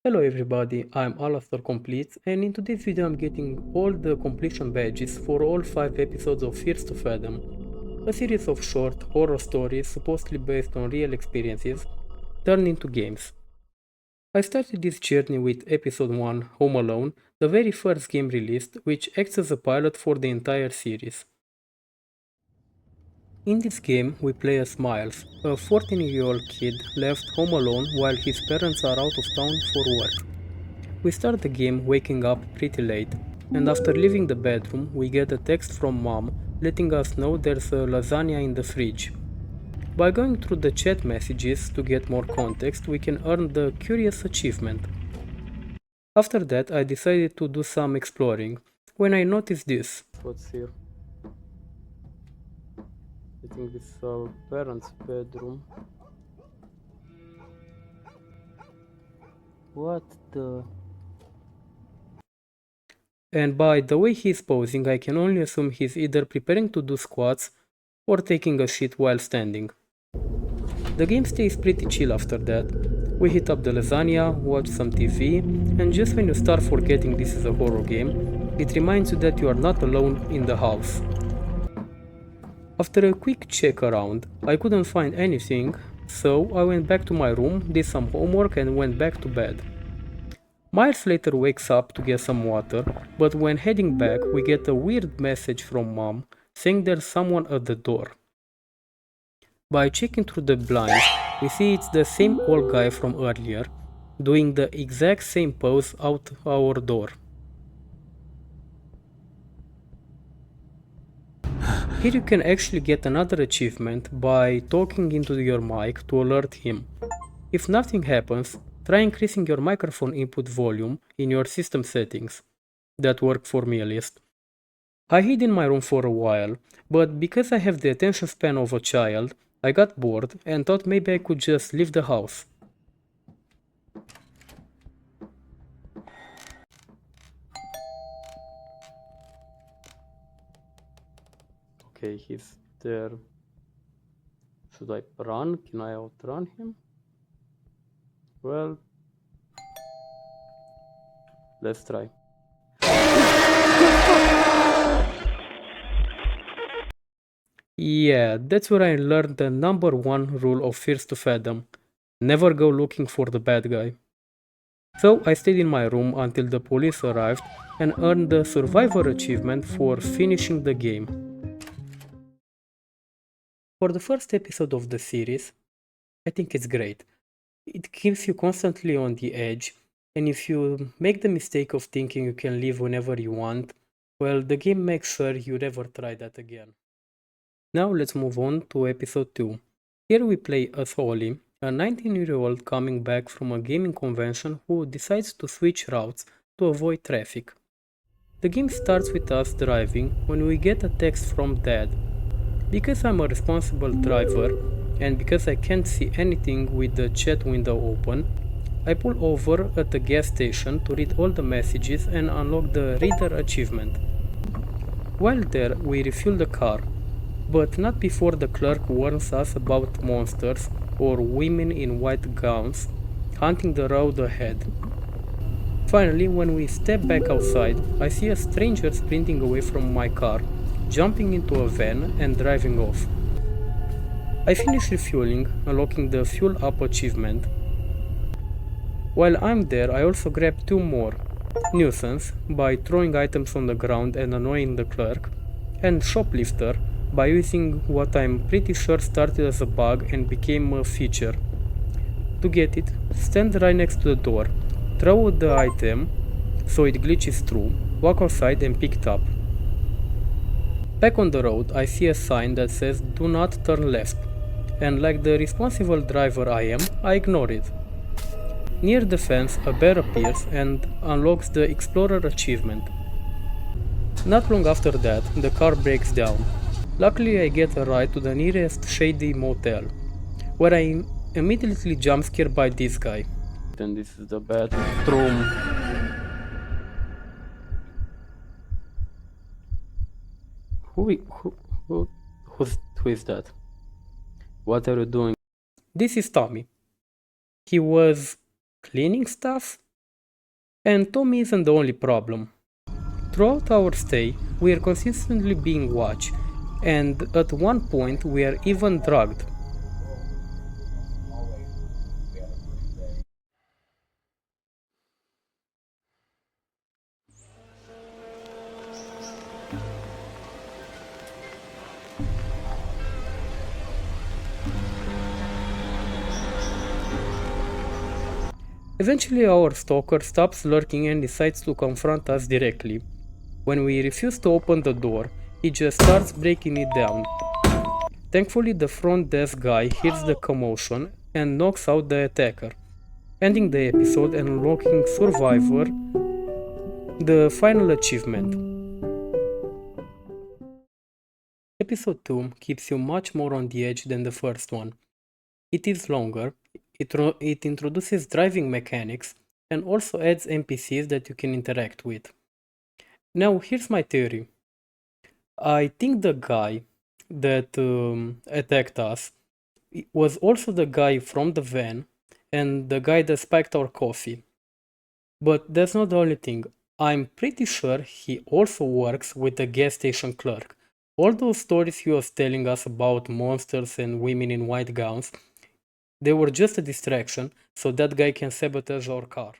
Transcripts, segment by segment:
Hello everybody, I'm Alastor Complete, and in today's video I'm getting all the completion badges for all 5 episodes of Fears to Fathom, a series of short horror stories supposedly based on real experiences turned into games. I started this journey with episode 1, Home Alone, the very first game released, which acts as a pilot for the entire series. In this game, we play as Miles, a 14-year-old kid left home alone while his parents are out of town for work. We start the game waking up pretty late, and after leaving the bedroom, we get a text from mom letting us know there's a lasagna in the fridge. By going through the chat messages to get more context, we can earn the curious achievement. After that, I decided to do some exploring when I noticed this. What's here? I think this is our parents' bedroom. What the? And by the way he's posing, I can only assume he's either preparing to do squats or taking a shit while standing. The game stays pretty chill after that. We hit up the lasagna, watch some TV, and just when you start forgetting this is a horror game, it reminds you that you are not alone in the house. After a quick check around, I couldn't find anything, so I went back to my room, did some homework and went back to bed. Miles later wakes up to get some water, but when heading back we get a weird message from mom saying there's someone at the door. By checking through the blinds, we see it's the same old guy from earlier, doing the exact same pose out our door. Here you can actually get another achievement by talking into your mic to alert him. If nothing happens, try increasing your microphone input volume in your system settings. That worked for me at least. I hid in my room for a while, but because I have the attention span of a child, I got bored and thought maybe I could just leave the house. Okay, he's there. Should I run? Can I outrun him? Well, let's try. Yeah, that's where I learned the number one rule of Fears to Fathom. Never go looking for the bad guy. So I stayed in my room until the police arrived and earned the Survivor achievement for finishing the game. For the first episode of the series, I think it's great. It keeps you constantly on the edge, and if you make the mistake of thinking you can leave whenever you want, well, the game makes sure you never try that again. Now let's move on to episode 2. Here we play as Holly, a 19-year-old coming back from a gaming convention who decides to switch routes to avoid traffic. The game starts with us driving when we get a text from Dad. Because I'm a responsible driver and because I can't see anything with the chat window open, I pull over at the gas station to read all the messages and unlock the reader achievement. While there, we refuel the car, but not before the clerk warns us about monsters or women in white gowns hunting the road ahead. Finally, when we step back outside, I see a stranger sprinting away from my car, jumping into a van and driving off. I finish refueling, unlocking the Fuel Up achievement. While I'm there, I also grab 2 more: Nuisance, by throwing items on the ground and annoying the clerk, and Shoplifter, by using what I'm pretty sure started as a bug and became a feature. To get it, stand right next to the door, throw the item so it glitches through, walk outside and pick it up. Back on the road, I see a sign that says "Do not turn left," and like the responsible driver I am, I ignore it. Near the fence, a bear appears and unlocks the Explorer achievement. Not long after that, the car breaks down. Luckily, I get a ride to the nearest shady motel, where I immediately jump scared by this guy. Then this is the bathroom. Who is that? What are you doing? This is Tommy. He was cleaning stuff? And Tommy isn't the only problem. Throughout our stay, we are consistently being watched, and at one point we are even drugged. Eventually our stalker stops lurking and decides to confront us directly. When we refuse to open the door, he just starts breaking it down. Thankfully the front desk guy hears the commotion and knocks out the attacker, ending the episode and unlocking Survivor, the final achievement. Episode 2 keeps you much more on the edge than the first one. It is longer, it introduces driving mechanics, and also adds NPCs that you can interact with. Now, here's my theory. I think the guy that attacked us was also the guy from the van and the guy that spiked our coffee. But that's not the only thing. I'm pretty sure he also works with the gas station clerk. All those stories he was telling us about monsters and women in white gowns, they were just a distraction so that guy can sabotage our car.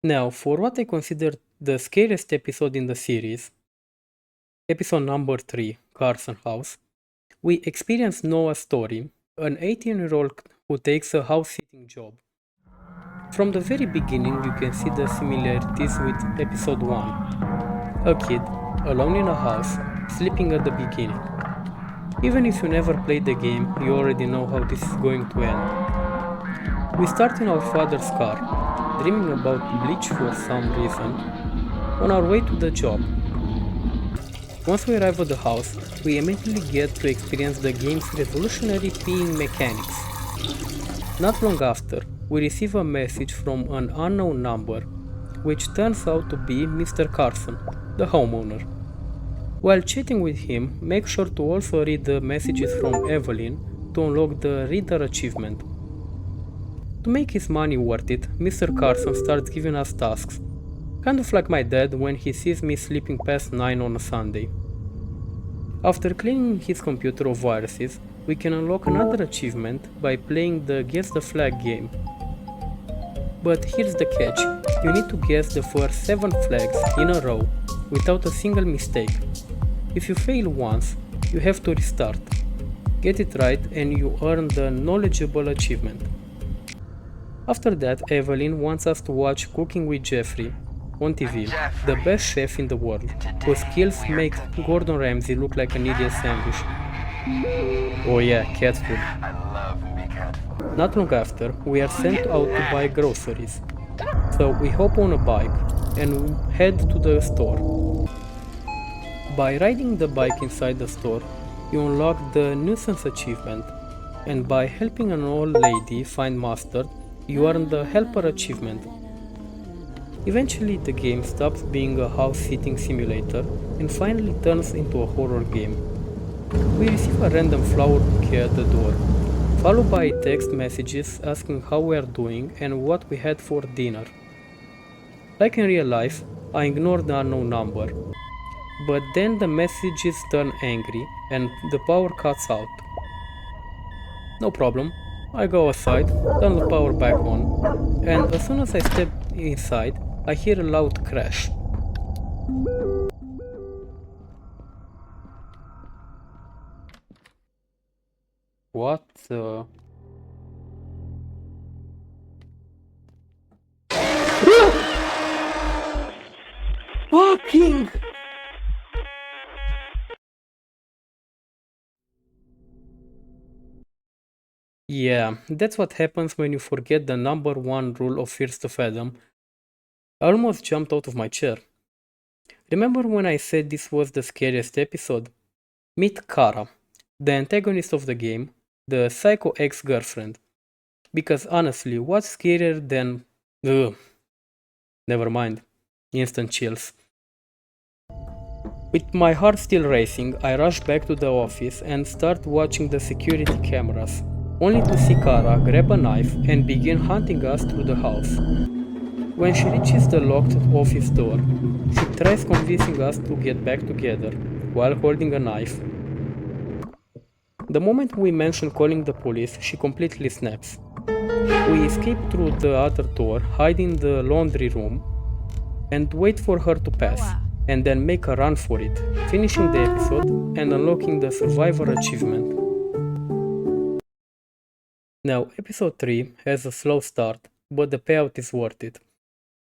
Now, for what I consider the scariest episode in the series, episode number 3, Carson House, we experience Noah's story, an 18-year-old who takes a house-sitting job. From the very beginning, you can see the similarities with episode 1. A kid, alone in a house, sleeping at the beginning. Even if you never played the game, you already know how this is going to end. We start in our father's car, dreaming about bleach for some reason, on our way to the job. Once we arrive at the house, we immediately get to experience the game's revolutionary peeing mechanics. Not long after, we receive a message from an unknown number, which turns out to be Mr. Carson, the homeowner. While chatting with him, make sure to also read the messages from Evelyn to unlock the Reader achievement. To make his money worth it, Mr. Carson starts giving us tasks, kind of like my dad when he sees me sleeping past 9 on a Sunday. After cleaning his computer of viruses, we can unlock another achievement by playing the Guess the Flag game. But here's the catch, you need to guess the first 7 flags in a row without a single mistake. If you fail once, you have to restart. Get it right and you earn the knowledgeable achievement. After that, Evelyn wants us to watch Cooking with Jeffrey on TV, the best chef in the world, whose skills make Gordon Ramsay look like an idiot sandwich. Oh yeah, cat food. Not long after, we are sent out to buy groceries. So we hop on a bike and head to the store. By riding the bike inside the store, you unlock the nuisance achievement, and by helping an old lady find mustard, you earn the helper achievement. Eventually the game stops being a house-sitting simulator and finally turns into a horror game. We receive a random flower bouquet at the door, followed by text messages asking how we are doing and what we had for dinner. Like in real life, I ignore the unknown number. But then the messages turn angry and the power cuts out. No problem, I go aside, turn the power back on, and as soon as I step inside, I hear a loud crash. What the... Fucking... Yeah, that's what happens when you forget the number 1 rule of First to Fathom. I almost jumped out of my chair. Remember when I said this was the scariest episode? Meet Kara, the antagonist of the game, the psycho ex-girlfriend. Because honestly, what's scarier than... Ugh. Never mind. Instant chills. With my heart still racing, I rush back to the office and start watching the security cameras, only to see Kara grab a knife and begin hunting us through the house. When she reaches the locked office door, she tries convincing us to get back together while holding a knife. The moment we mention calling the police, she completely snaps. We escape through the other door, hide in the laundry room, and wait for her to pass, and then make a run for it, finishing the episode and unlocking the Survivor achievement. Now, episode 3 has a slow start, but the payout is worth it.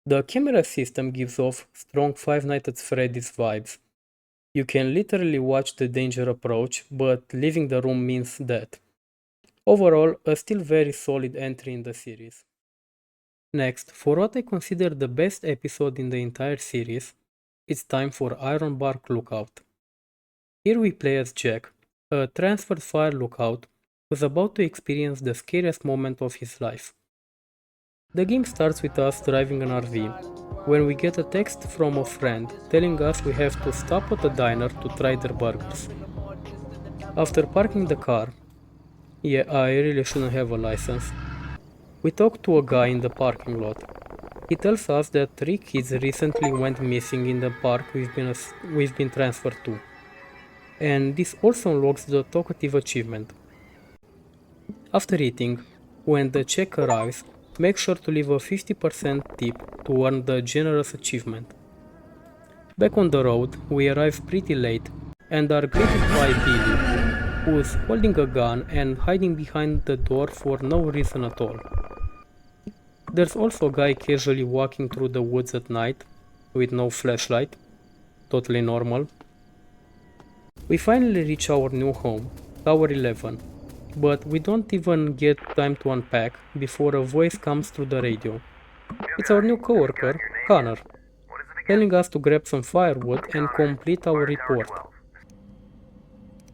The camera system gives off strong Five Nights at Freddy's vibes. You can literally watch the danger approach, but leaving the room means death. Overall, a still very solid entry in the series. Next, for what I consider the best episode in the entire series, it's time for Iron Bark Lookout. Here we play as Jack, a transferred fire lookout who's about to experience the scariest moment of his life. The game starts with us driving an RV, when we get a text from a friend telling us we have to stop at a diner to try their burgers. After parking the car, yeah, I really shouldn't have a license, we talk to a guy in the parking lot. He tells us that 3 kids recently went missing in the park we've been transferred to. And this also unlocks the talkative achievement. After eating, when the check arrives, make sure to leave a 50% tip to earn the generous achievement. Back on the road, we arrive pretty late and are greeted by Billy, who's holding a gun and hiding behind the door for no reason at all. There's also a guy casually walking through the woods at night with no flashlight, totally normal. We finally reach our new home, Tower 11, but we don't even get time to unpack before a voice comes through the radio. It's our new coworker, Connor, telling us to grab some firewood and complete our report.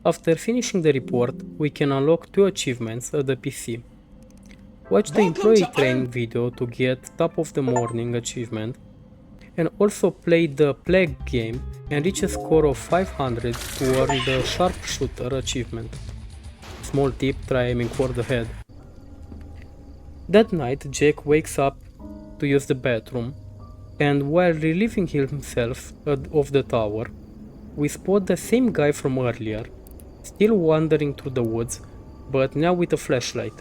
After finishing the report, we can unlock 2 achievements at the PC. Watch the employee training video to get top of the morning achievement, and also play the Plague game and reach a score of 500 to earn the Sharpshooter achievement. Small tip, try aiming for the head. That night, Jake wakes up to use the bathroom, and while relieving himself of the tower, we spot the same guy from earlier, still wandering through the woods, but now with a flashlight.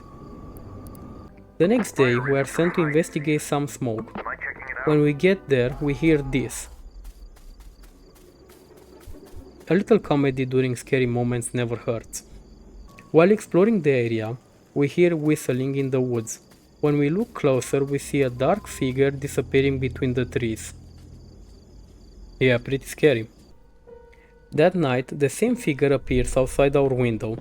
The next day, we are sent to investigate some smoke. When we get there, we hear this. A little comedy during scary moments never hurts. While exploring the area, we hear whistling in the woods. When we look closer, we see a dark figure disappearing between the trees. Yeah, pretty scary. That night, the same figure appears outside our window.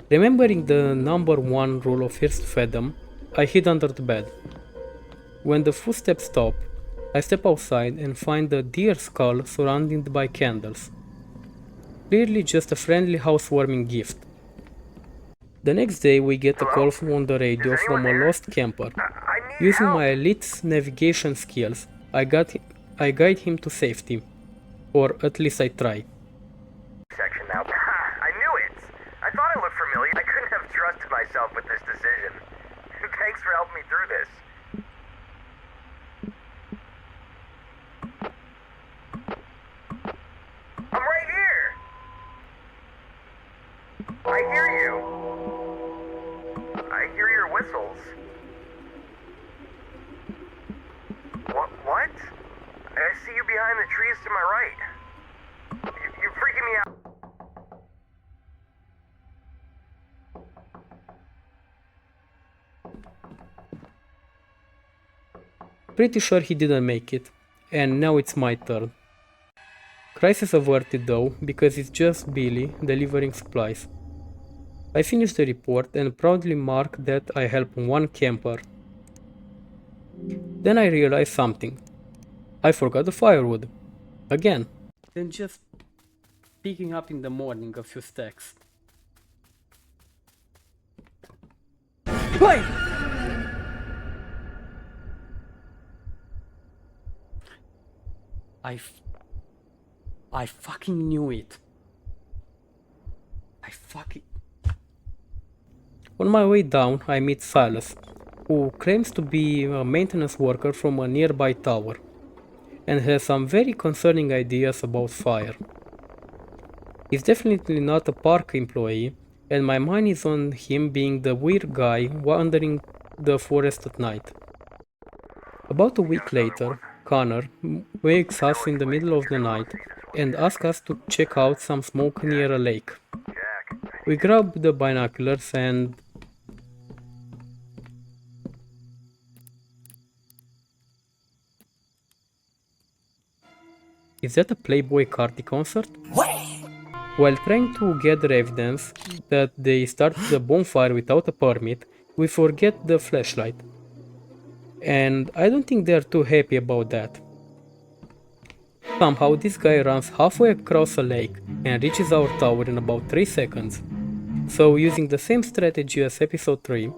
Remembering the number 1 rule of First Fathom, I hid under the bed. When the footsteps stop, I step outside and find a deer skull surrounded by candles. Clearly just a friendly housewarming gift. The next day we get a call on the radio from a lost camper. Using my elite navigation skills, I guide him to safety. Or at least I try. Section now. I knew it! I thought it looked familiar. I couldn't have trusted myself with this decision. Thanks for helping me through this. I'm right here! I hear you. I hear your whistles. What? I see you behind the trees to my right. You're freaking me out. Pretty sure he didn't make it, and now it's my turn. Crisis averted though, because it's just Billy delivering supplies. I finish the report and proudly mark that I helped 1 camper. Then I realize something. I forgot the firewood. Again. Then just picking up in the morning a few stacks. Why? I fucking knew it. On my way down, I meet Silas, who claims to be a maintenance worker from a nearby tower and has some very concerning ideas about fire. He's definitely not a park employee, and my mind is on him being the weird guy wandering the forest at night. About a week later, Connor wakes us in the middle of the night and asks us to check out some smoke near a lake. We grab the binoculars and is that a Playboy Carti concert? While trying to gather evidence that they started the bonfire without a permit, we forget the flashlight. And I don't think they're too happy about that. Somehow this guy runs halfway across a lake and reaches our tower in about 3 seconds. So using the same strategy as episode 3,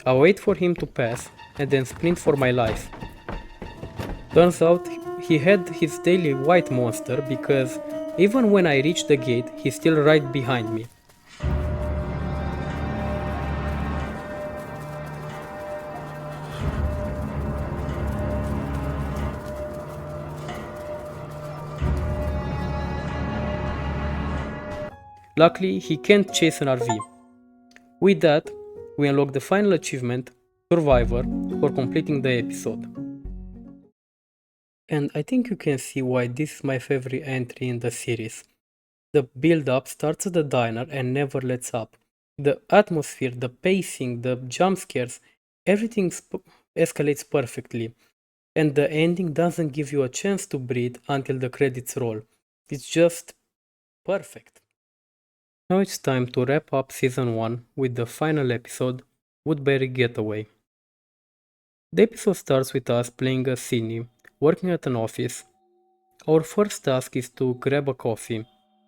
I wait for him to pass and then sprint for my life. Turns out he had his daily white monster because even when I reach the gate, he's still right behind me. Luckily, he can't chase an RV. With that, we unlock the final achievement, Survivor, for completing the episode. And I think you can see why this is my favorite entry in the series. The build-up starts at the diner and never lets up. The atmosphere, the pacing, the jump scares, everything escalates perfectly. And the ending doesn't give you a chance to breathe until the credits roll. It's just perfect. Now it's time to wrap up season 1 with the final episode, Woodbury Getaway. The episode starts with us playing as Sydney, working at an office. Our first task is to grab a coffee,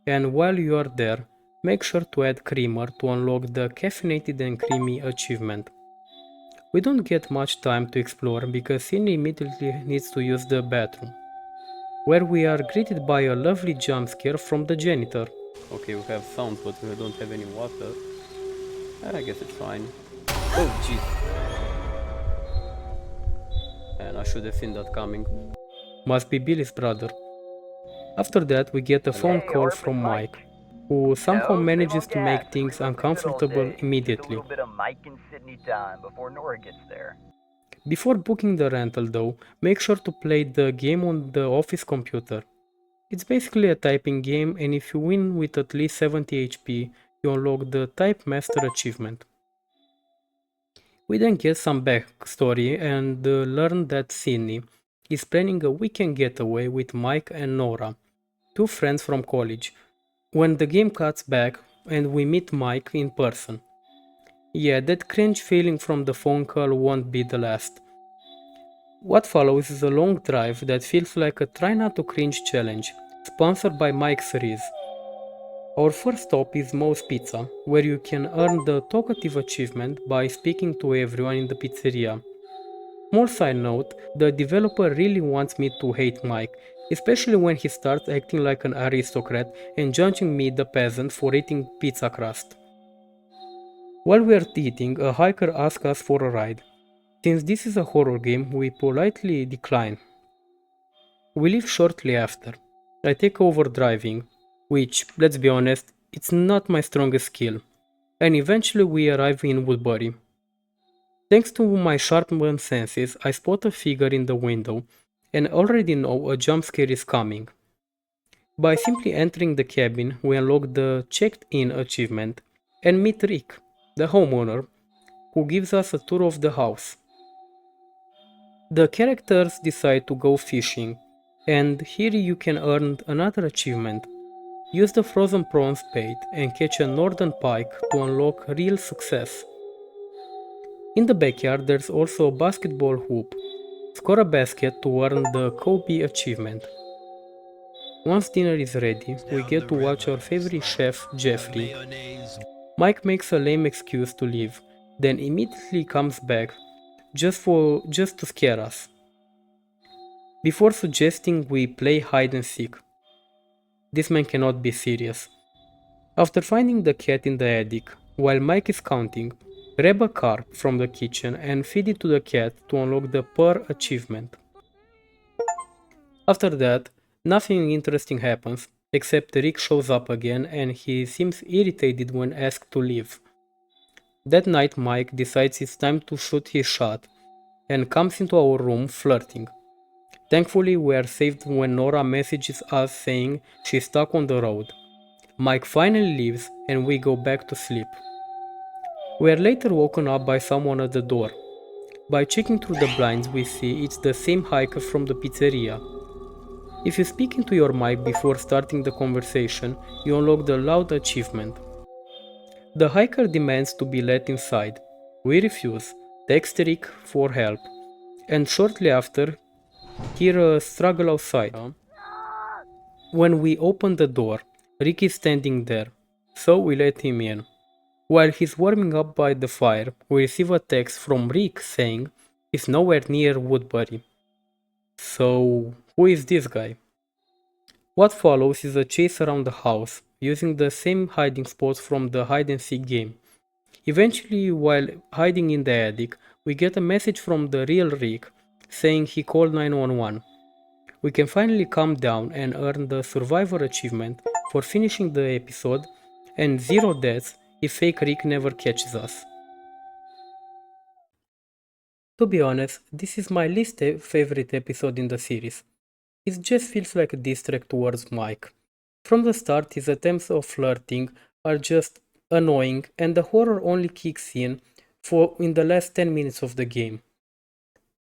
and while you are there, make sure to add creamer to unlock the caffeinated and creamy achievement. We don't get much time to explore because Sydney immediately needs to use the bathroom, where we are greeted by a lovely jump scare from the janitor. Okay, we have sounds, but we don't have any water. I guess it's fine. Oh, jeez. And I should have seen that coming. Must be Billy's brother. After that, we get a phone call from Mike, who somehow manages to make things uncomfortable immediately. Before booking the rental though, make sure to play the game on the office computer. It's basically a typing game, and if you win with at least 70 HP, you unlock the Type Master achievement. We then get some backstory and learn that Sydney is planning a weekend getaway with Mike and Nora, two friends from college, when the game cuts back and we meet Mike in person. Yeah, that cringe feeling from the phone call won't be the last. What follows is a long drive that feels like a try not to cringe challenge, sponsored by Mike's Riz. Our first stop is Moe's Pizza, where you can earn the talkative achievement by speaking to everyone in the pizzeria. Small side note, the developer really wants me to hate Mike, especially when he starts acting like an aristocrat and judging me, the peasant, for eating pizza crust. While we are eating, a hiker asks us for a ride. Since this is a horror game, we politely decline. We leave shortly after. I take over driving, which, let's be honest, it's not my strongest skill, and eventually we arrive in Woodbury. Thanks to my sharpened senses, I spot a figure in the window and already know a jump scare is coming. By simply entering the cabin, we unlock the checked in achievement and meet Rick, the homeowner, who gives us a tour of the house. The characters decide to go fishing, and here you can earn another achievement. Use the frozen prawns bait and catch a northern pike to unlock real success. In the backyard there's also a basketball hoop. Score a basket to earn the Kobe achievement. Once dinner is ready, we get to watch our favorite chef, Jeffrey. Mike makes a lame excuse to leave, then immediately comes back just to scare us, before suggesting we play hide and seek. This man cannot be serious. After finding the cat in the attic, while Mike is counting, Grab a carp from the kitchen and feed it to the cat to unlock the purr achievement. After that, nothing interesting happens, except Rick shows up again and he seems irritated when asked to leave. That night Mike decides it's time to shoot his shot and comes into our room flirting. Thankfully we are saved when Nora messages us saying she's stuck on the road. Mike finally leaves and we go back to sleep. We are later woken up by someone at the door. By checking through the blinds we see it's the same hiker from the pizzeria. If you speak into your mic before starting the conversation, you unlock the loud achievement. The hiker demands to be let inside. We refuse, text Rick for help, and shortly after, hear a struggle outside. When we open the door, Rick is standing there, so we let him in. While he's warming up by the fire, we receive a text from Rick saying he's nowhere near Woodbury. So, who is this guy? What follows is a chase around the house, using the same hiding spots from the hide and seek game. Eventually, while hiding in the attic, we get a message from the real Rick saying he called 911. We can finally calm down and earn the Survivor achievement for finishing the episode and 0 deaths if fake Rick never catches us. To be honest, this is my least favorite episode in the series. It just feels like a diss track towards Mike. From the start, his attempts of flirting are just annoying and the horror only kicks in in the last 10 minutes of the game.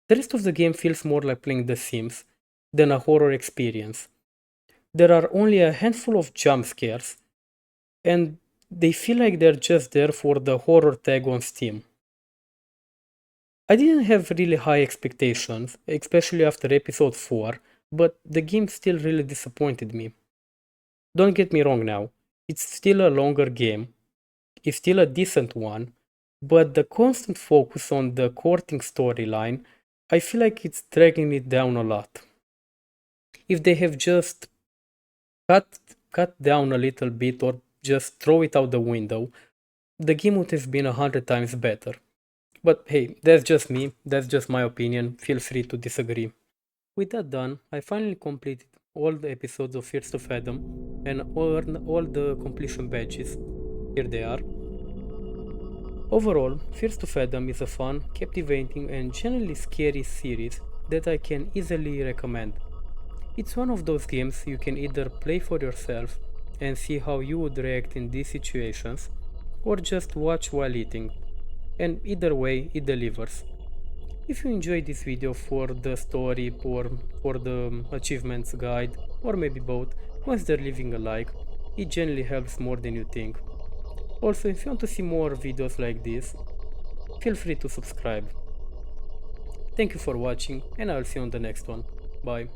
The rest of the game feels more like playing The Sims than a horror experience. There are only a handful of jump scares, and they feel like they're just there for the horror tag on Steam. I didn't have really high expectations, especially after episode 4, but the game still really disappointed me. Don't get me wrong now, it's still a longer game, it's still a decent one, but the constant focus on the courting storyline, I feel like it's dragging it down a lot. If they have just cut down a little bit or just throw it out the window, the game would have been 100 times better. But hey, that's just me, that's just my opinion, feel free to disagree. With that done, I finally completed all the episodes of Fears to Fathom and earned all the completion badges. Here they are. Overall, Fears to Fathom is a fun, captivating and generally scary series that I can easily recommend. It's one of those games you can either play for yourself and see how you would react in these situations, or just watch while eating, and either way it delivers. If you enjoyed this video for the story or for the achievements guide, or maybe both, consider leaving a like, it generally helps more than you think. Also, if you want to see more videos like this, feel free to subscribe. Thank you for watching and I'll see you on the next one. Bye.